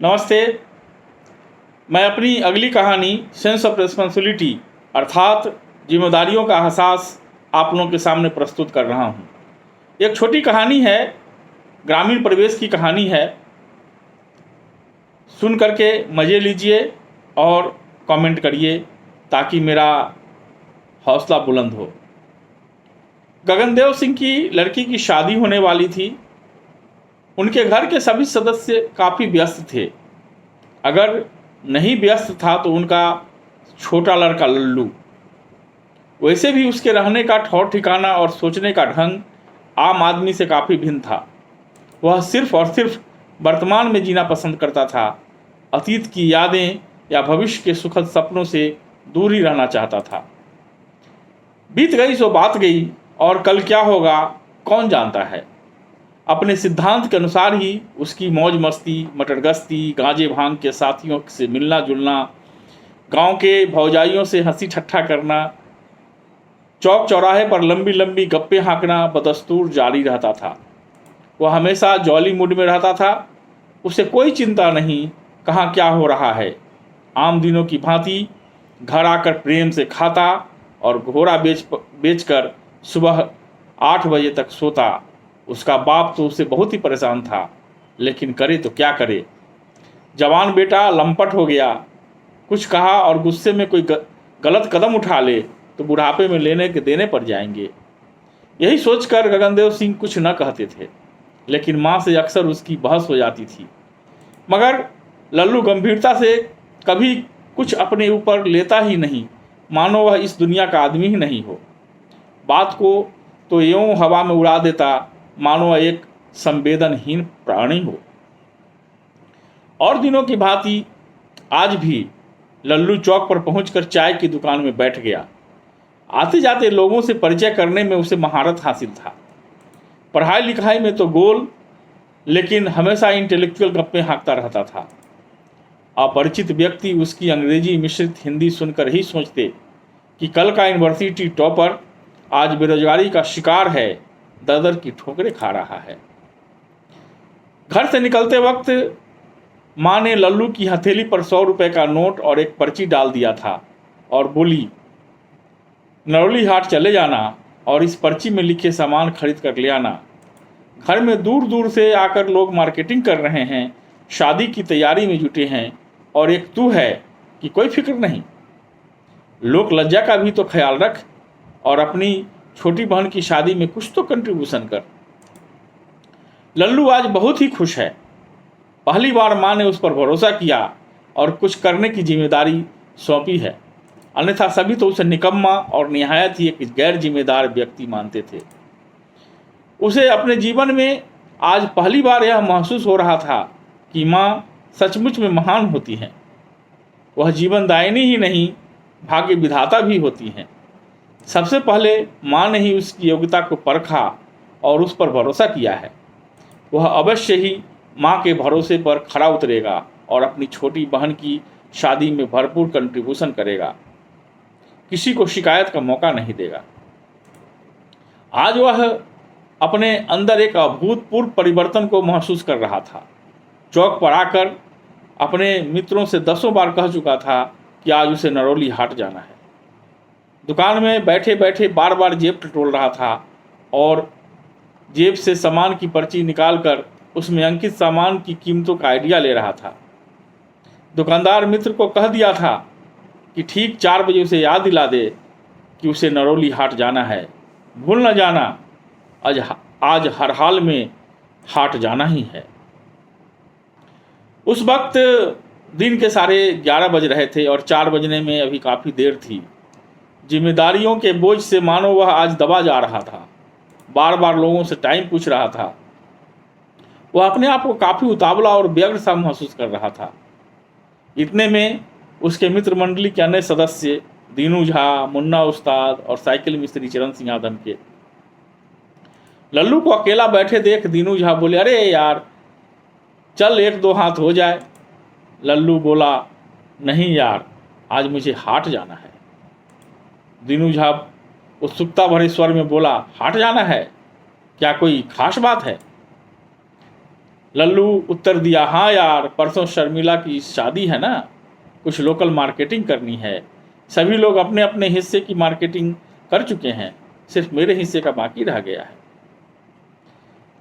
नमस्ते। मैं अपनी अगली कहानी सेंस ऑफ रिस्पॉन्सिबिलिटी अर्थात जिम्मेदारियों का एहसास आप लोगों के सामने प्रस्तुत कर रहा हूँ। एक छोटी कहानी है, ग्रामीण परिवेश की कहानी है। सुन करके मज़े लीजिए और कमेंट करिए ताकि मेरा हौसला बुलंद हो। गगनदेव सिंह की लड़की की शादी होने वाली थी। उनके घर के सभी सदस्य काफ़ी व्यस्त थे। अगर नहीं व्यस्त था तो उनका छोटा लड़का लल्लू। वैसे भी उसके रहने का ठौर ठिकाना और सोचने का ढंग आम आदमी से काफ़ी भिन्न था। वह सिर्फ और सिर्फ वर्तमान में जीना पसंद करता था। अतीत की यादें या भविष्य के सुखद सपनों से दूर ही रहना चाहता था। बीत गई सो बात गई और कल क्या होगा कौन जानता है। अपने सिद्धांत के अनुसार ही उसकी मौज मस्ती, मटरगस्ती, गांजे भांग के साथियों से मिलना जुलना, गांव के भौजाइयों से हंसी ठट्ठा करना, चौक चौराहे पर लंबी लंबी गप्पे हाँकना बदस्तूर जारी रहता था। वह हमेशा जॉली मूड में रहता था। उसे कोई चिंता नहीं कहाँ क्या हो रहा है। आम दिनों की भांति घर आकर प्रेम से खाता और घोड़ा बेचकर सुबह 8 बजे तक सोता। उसका बाप तो उसे बहुत ही परेशान था, लेकिन करे तो क्या करे। जवान बेटा लंपट हो गया। कुछ कहा और गुस्से में कोई गलत कदम उठा ले तो बुढ़ापे में लेने के देने पड़ जाएंगे। यही सोचकर गगनदेव सिंह कुछ न कहते थे, लेकिन माँ से अक्सर उसकी बहस हो जाती थी। मगर लल्लू गंभीरता से कभी कुछ अपने ऊपर लेता ही नहीं, मानो वह इस दुनिया का आदमी ही नहीं हो। बात को तो यूं हवा में उड़ा देता मानो वह एक संवेदनहीन प्राणी हो। और दिनों की भांति आज भी लल्लू चौक पर पहुंचकर चाय की दुकान में बैठ गया। आते जाते लोगों से परिचय करने में उसे महारत हासिल था। पढ़ाई लिखाई में तो गोल, लेकिन हमेशा इंटेलेक्चुअल गप्पे हाँकता रहता था। अपरिचित व्यक्ति उसकी अंग्रेजी मिश्रित हिंदी सुनकर ही सोचते कि कल का यूनिवर्सिटी टॉपर आज बेरोजगारी का शिकार है, दर की ठोकरें खा रहा है। घर से निकलते वक्त माँ ने लल्लू की हथेली पर 100 रुपए का नोट और एक पर्ची डाल दिया था और बोली, नरौली हाट चले जाना और इस पर्ची में लिखे सामान खरीद कर ले आना। घर में दूर दूर से आकर लोग मार्केटिंग कर रहे हैं, शादी की तैयारी में जुटे हैं, और एक तू है कि कोई फिक्र नहीं। लोक लज्जा का भी तो ख्याल रख और अपनी छोटी बहन की शादी में कुछ तो कंट्रीब्यूशन कर। लल्लू आज बहुत ही खुश है। पहली बार माँ ने उस पर भरोसा किया और कुछ करने की जिम्मेदारी सौंपी है, अन्यथा सभी तो उसे निकम्मा और निहायत ही एक गैर जिम्मेदार व्यक्ति मानते थे। उसे अपने जीवन में आज पहली बार यह महसूस हो रहा था कि माँ सचमुच में महान होती हैं। वह जीवनदायिनी ही नहीं, भाग्य विधाता भी होती हैं। सबसे पहले माँ ने ही उसकी योग्यता को परखा और उस पर भरोसा किया है। वह अवश्य ही माँ के भरोसे पर खरा उतरेगा और अपनी छोटी बहन की शादी में भरपूर कंट्रीब्यूशन करेगा। किसी को शिकायत का मौका नहीं देगा। आज वह अपने अंदर एक अभूतपूर्व परिवर्तन को महसूस कर रहा था। चौक पर आकर अपने मित्रों से 10 बार कह चुका था कि आज उसे नरौली हाट जाना है। दुकान में बैठे बैठे बार बार जेब टटोल रहा था और जेब से सामान की पर्ची निकालकर उसमें अंकित सामान की कीमतों का आइडिया ले रहा था। दुकानदार मित्र को कह दिया था कि ठीक 4 बजे उसे याद दिला दे कि उसे नरौली हाट जाना है। भूल न जाना, आज हर हाल में हाट जाना ही है। उस वक्त दिन के 11:30 बज रहे थे और 4 बजने में अभी काफ़ी देर थी। जिम्मेदारियों के बोझ से मानो वह आज दबा जा रहा था। बार बार लोगों से टाइम पूछ रहा था। वह अपने आप को काफ़ी उतावला और व्यग्र सा महसूस कर रहा था। इतने में उसके मित्र मंडली के अन्य सदस्य दीनू झा, मुन्ना उस्ताद और साइकिल मिस्त्री चरण सिंह आदम के। लल्लू को अकेला बैठे देख दीनू झा बोले, अरे यार चल 1-2 हाथ हो जाए। लल्लू बोला, नहीं यार, आज मुझे हाट जाना है। दीनू झा उत्सुकता भरे स्वर में बोला, हाट जाना है? क्या कोई खास बात है? लल्लू उत्तर दिया, हाँ यार, परसों शर्मिला की शादी है ना, कुछ लोकल मार्केटिंग करनी है। सभी लोग अपने अपने हिस्से की मार्केटिंग कर चुके हैं, सिर्फ मेरे हिस्से का बाकी रह गया है।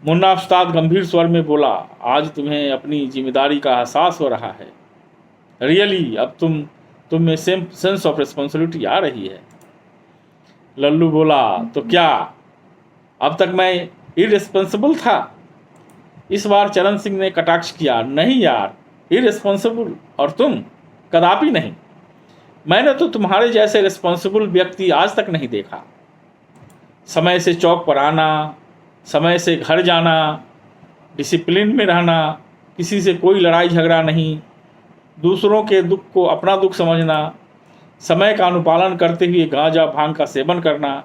मुन्ना उस्ताद गंभीर स्वर में बोला, आज तुम्हें अपनी जिम्मेदारी का एहसास हो रहा है। रियली अब तुम में सेंस ऑफ रिस्पॉन्सिबिलिटी आ रही है। लल्लू बोला, तो क्या अब तक मैं इररिस्पॉन्सिबल था? इस बार चरण सिंह ने कटाक्ष किया, नहीं यार, इररिस्पॉन्सिबल और तुम कदापि नहीं। मैंने तो तुम्हारे जैसे रिस्पॉन्सिबल व्यक्ति आज तक नहीं देखा। समय से चौक पर आना, समय से घर जाना, डिसिप्लिन में रहना, किसी से कोई लड़ाई झगड़ा नहीं, दूसरों के दुख को अपना दुख समझना, समय का अनुपालन करते हुए गांजा भांग का सेवन करना,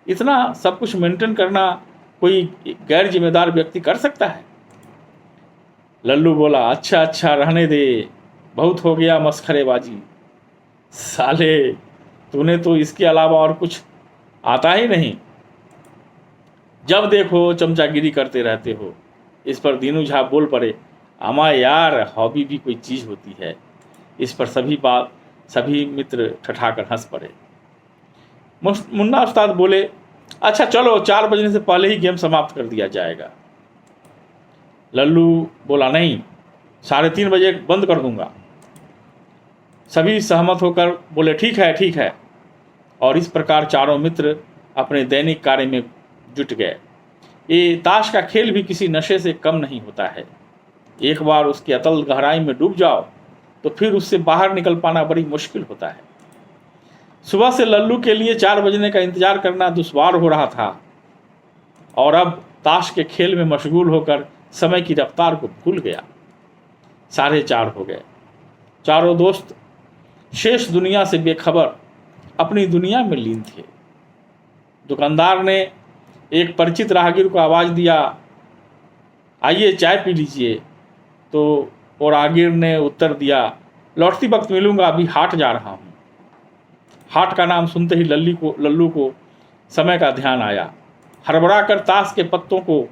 इतना सब कुछ मेंटेन करना कोई गैर जिम्मेदार व्यक्ति कर सकता है? लल्लू बोला, अच्छा अच्छा रहने दे, बहुत हो गया मस्खरेबाजी। साले तूने तो इसके अलावा और कुछ आता ही नहीं, जब देखो चमचागिरी करते रहते हो। इस पर दीनू झा बोल पड़े, अमा यार, हॉबी भी कोई चीज़ होती है। इस पर सभी मित्र ठठाकर हंस पड़े। मुन्ना उस्ताद बोले, अच्छा चलो 4 बजने से पहले ही गेम समाप्त कर दिया जाएगा। लल्लू बोला, नहीं, 3:30 बजे बंद कर दूंगा। सभी सहमत होकर बोले, ठीक है ठीक है। और इस प्रकार चारों मित्र अपने दैनिक कार्य में जुट गए। ये ताश का खेल भी किसी नशे से कम नहीं होता है। एक बार उसकी अतल गहराई में डूब जाओ तो फिर उससे बाहर निकल पाना बड़ी मुश्किल होता है। सुबह से लल्लू के लिए 4 बजने का इंतजार करना दुश्वार हो रहा था और अब ताश के खेल में मशगूल होकर समय की रफ्तार को भूल गया। 4:30 हो गए। चारों दोस्त शेष दुनिया से बेखबर अपनी दुनिया में लीन थे। दुकानदार ने एक परिचित राहगीर को आवाज़ दिया, आइए चाय पी लीजिए। तो वो राहगीर ने उत्तर दिया, लौटती वक्त मिलूंगा, अभी हाट जा रहा हूँ। हाट का नाम सुनते ही लल्लू को समय का ध्यान आया। हड़बड़ा कर ताश के पत्तों को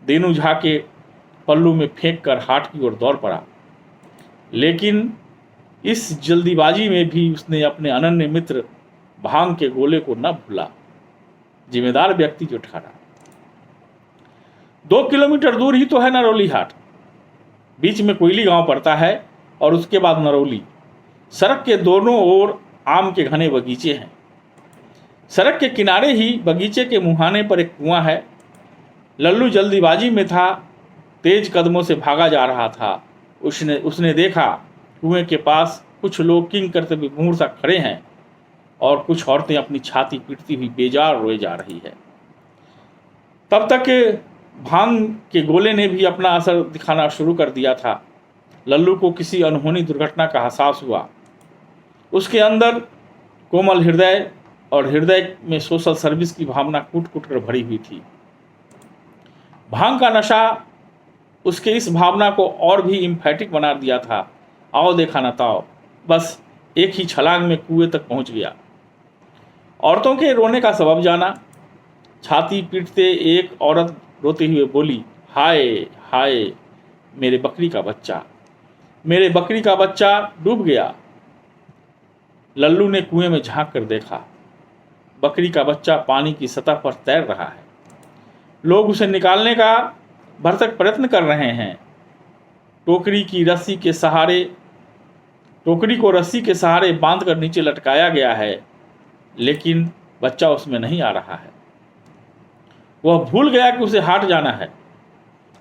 दीनू झा के पल्लू में फेंक कर हाट की ओर दौड़ पड़ा। लेकिन इस जल्दीबाजी में भी उसने अपने अनन्य मित्र भांग के गोले को न भूला, जिम्मेदार व्यक्ति जो ठहरा। 2 किलोमीटर दूर ही तो है नरौली हाट। बीच में कोयली गांव पड़ता है और उसके बाद नरौली। सड़क के दोनों ओर आम के घने बगीचे हैं। सड़क के किनारे ही बगीचे के मुहाने पर एक कुआं है। लल्लू जल्दीबाजी में था, तेज कदमों से भागा जा रहा था। उसने देखा कुएं के पास कुछ लोग किंग करते हुए मुहूर्त सा खड़े हैं और कुछ औरतें अपनी छाती पीटती हुई बेजार रोए जा रही है। तब तक भांग के गोले ने भी अपना असर दिखाना शुरू कर दिया था। लल्लू को किसी अनहोनी दुर्घटना का एहसास हुआ। उसके अंदर कोमल हृदय और हृदय में सोशल सर्विस की भावना कूट कूट कर भरी हुई थी। भांग का नशा उसके इस भावना को और भी इम्फैटिक बना दिया था। आओ देखा न ताओ, बस एक ही छलांग में कुएं तक पहुंच गया। औरतों के रोने का सबब जाना। छाती पीटते एक औरत रोते हुए बोली, हाय हाय, मेरे बकरी का बच्चा, मेरे बकरी का बच्चा डूब गया। लल्लू ने कुएं में झांक कर देखा। बकरी का बच्चा पानी की सतह पर तैर रहा है। लोग उसे निकालने का भरसक प्रयत्न कर रहे हैं। टोकरी को रस्सी के सहारे बांधकर नीचे लटकाया गया है, लेकिन बच्चा उसमें नहीं आ रहा है। वह भूल गया कि उसे हाट जाना है।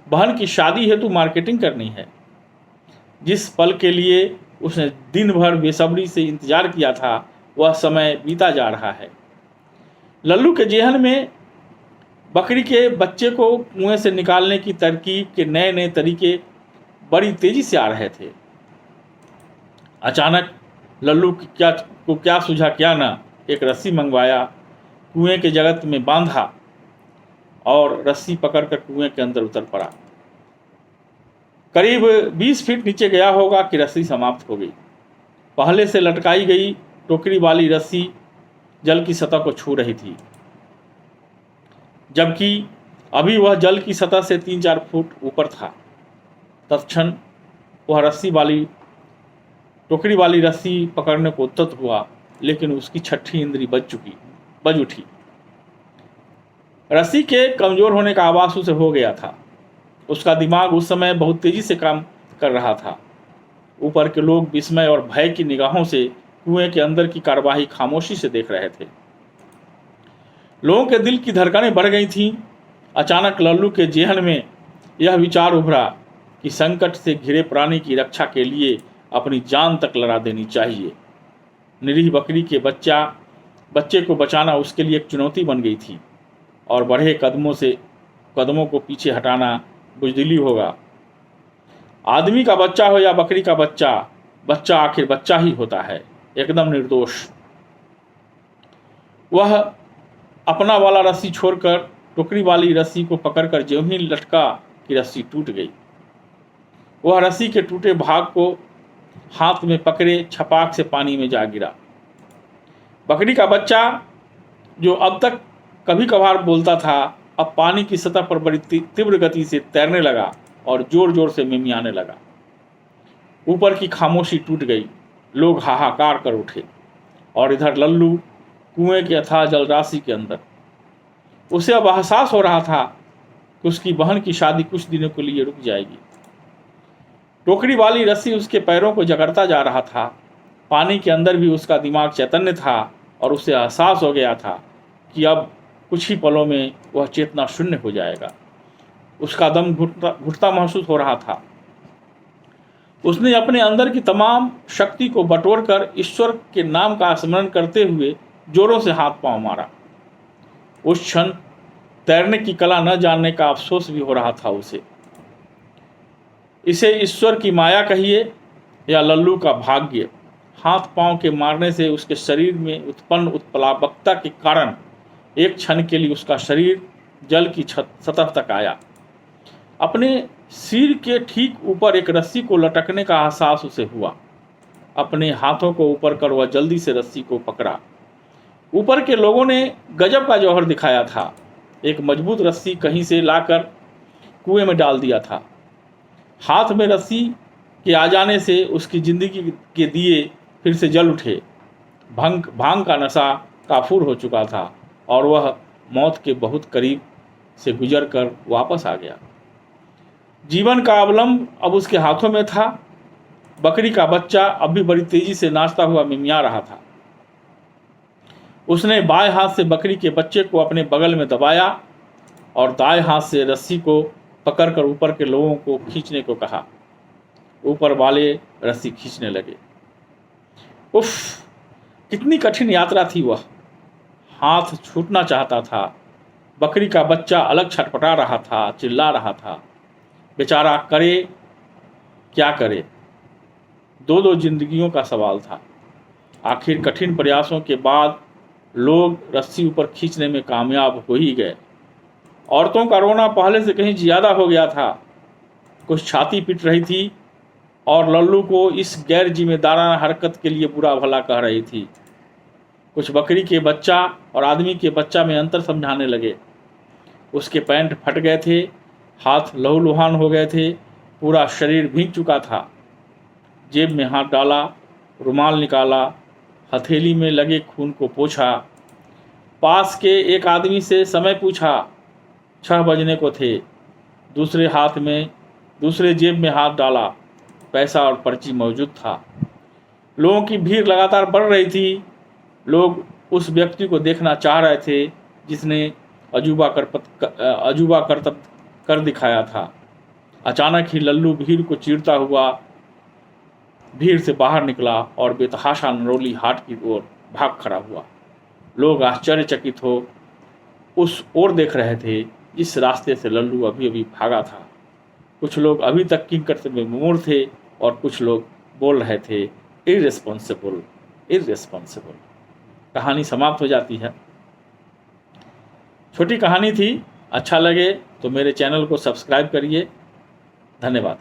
बहन की शादी हेतु मार्केटिंग करनी है। जिस पल के लिए उसने दिन भर बेसब्री से इंतजार किया था, वह समय बीता जा रहा है। लल्लू के जेहन में बकरी के बच्चे को कुएं से निकालने की तरकीब के नए नए तरीके बड़ी तेजी से आ रहे थे। अचानक लल्लू को क्या सूझा क्या ना, एक रस्सी मंगवाया, कुएं के जगत में बांधा और रस्सी पकड़कर कुएं के अंदर उतर पड़ा। करीब 20 फीट नीचे गया होगा कि रस्सी समाप्त हो गई। पहले से लटकाई गई टोकरी वाली रस्सी जल की सतह को छू रही थी, जबकि अभी वह जल की सतह से 3-4 फुट ऊपर था। तत्क्षण वह टोकरी वाली रस्सी पकड़ने को उद्यत हुआ, लेकिन उसकी छठी इंद्री बज उठी। रस्सी के कमजोर होने का आभास उसे हो गया था। उसका दिमाग उस समय बहुत तेजी से काम कर रहा था। ऊपर के लोग विस्मय और भय की निगाहों से कुएं के अंदर की कार्यवाही खामोशी से देख रहे थे। लोगों के दिल की धड़कनें बढ़ गई थीं। अचानक लल्लू के जेहन में यह विचार उभरा कि संकट से घिरे प्राणी की रक्षा के लिए अपनी जान तक लड़ा देनी चाहिए। निरीह बकरी के बच्चे को बचाना उसके लिए एक चुनौती बन गई थी, और बढ़े कदमों को पीछे हटाना बुजदिली होगा। आदमी का बच्चा हो या बकरी का बच्चा आखिर बच्चा ही होता है, एकदम निर्दोष। वह अपना वाला रस्सी छोड़कर टोकरी वाली रस्सी को पकड़कर ज्यों ही लटका कि रस्सी टूट गई। वह रस्सी के टूटे भाग को हाथ में पकड़े छपाक से पानी में जा गिरा। बकरी का बच्चा, जो अब तक कभी कभार बोलता था, अब पानी की सतह पर बड़ी तीव्र गति से तैरने लगा और जोर जोर से मिमियाने लगा। ऊपर की खामोशी टूट गई। लोग हाहाकार कर उठे, और इधर लल्लू कुएं के अथाह जलराशि के अंदर। उसे अब एहसास हो रहा था कि उसकी बहन की शादी कुछ दिनों के लिए रुक जाएगी। टोकरी वाली रस्सी उसके पैरों को जकड़ता जा रहा था। पानी के अंदर भी उसका दिमाग चैतन्य था, और उसे एहसास हो गया था कि अब कुछ ही पलों में वह चेतना शून्य हो जाएगा। उसका दम घुटता महसूस हो रहा था। उसने अपने अंदर की तमाम शक्ति को बटोरकर ईश्वर के नाम का स्मरण करते हुए जोरों से हाथ पांव मारा। उस क्षण तैरने की कला न जानने का अफसोस भी हो रहा था उसे। इसे ईश्वर की माया कहिए या लल्लू का भाग्य। हाथ पांव के मारने से उसके शरीर में उत्पन्न उत्प्लावकता के कारण एक क्षण के लिए उसका शरीर जल की सतह तक आया। अपने सिर के ठीक ऊपर एक रस्सी को लटकने का एहसास उसे हुआ। अपने हाथों को ऊपर कर वह जल्दी से रस्सी को पकड़ा। ऊपर के लोगों ने गजब का जौहर दिखाया था। एक मजबूत रस्सी कहीं से लाकर कुएं में डाल दिया था। हाथ में रस्सी के आ जाने से उसकी जिंदगी के दिए फिर से जल उठे। भांग का नशा काफूर हो चुका था, और वह मौत के बहुत करीब से गुजर कर वापस आ गया। जीवन का अवलंब अब उसके हाथों में था। बकरी का बच्चा अब भी बड़ी तेजी से नाचता हुआ मिमिया रहा था। उसने बाएं हाथ से बकरी के बच्चे को अपने बगल में दबाया और दाएं हाथ से रस्सी को पकड़कर ऊपर के लोगों को खींचने को कहा। ऊपर वाले रस्सी खींचने लगे। उफ, कितनी कठिन यात्रा थी वह। हाथ छूटना चाहता था। बकरी का बच्चा अलग छटपटा रहा था, चिल्ला रहा था। बेचारा करे क्या करे। दो जिंदगियों का सवाल था। आखिर कठिन प्रयासों के बाद लोग रस्सी ऊपर खींचने में कामयाब हो ही गए। औरतों का रोना पहले से कहीं ज़्यादा हो गया था। कुछ छाती पीट रही थी और लल्लू को इस गैर जिम्मेदाराना हरकत के लिए बुरा भला कह रही थी। कुछ बकरी के बच्चा और आदमी के बच्चा में अंतर समझाने लगे। उसके पैंट फट गए थे, हाथ लहूलुहान हो गए थे, पूरा शरीर भीग चुका था। जेब में हाथ डाला, रुमाल निकाला, हथेली में लगे खून को पोंछा। पास के एक आदमी से समय पूछा। 6 बजने को थे। दूसरे जेब में हाथ डाला। पैसा और पर्ची मौजूद था। लोगों की भीड़ लगातार बढ़ रही थी। लोग उस व्यक्ति को देखना चाह रहे थे जिसने अजूबा करतब कर दिखाया था। अचानक ही लल्लू भीड़ को चीरता हुआ भीड़ से बाहर निकला और बेतहाशा नरोली हाट की ओर भाग खड़ा हुआ। लोग आश्चर्यचकित हो उस ओर देख रहे थे जिस रास्ते से लल्लू अभी अभी भागा था। कुछ लोग अभी तक किंकरते में मुमूर थे और कुछ लोग बोल रहे थे इररिस्पॉन्सिबल। कहानी समाप्त हो जाती है। छोटी कहानी थी। अच्छा लगे तो मेरे चैनल को सब्सक्राइब करिए। धन्यवाद।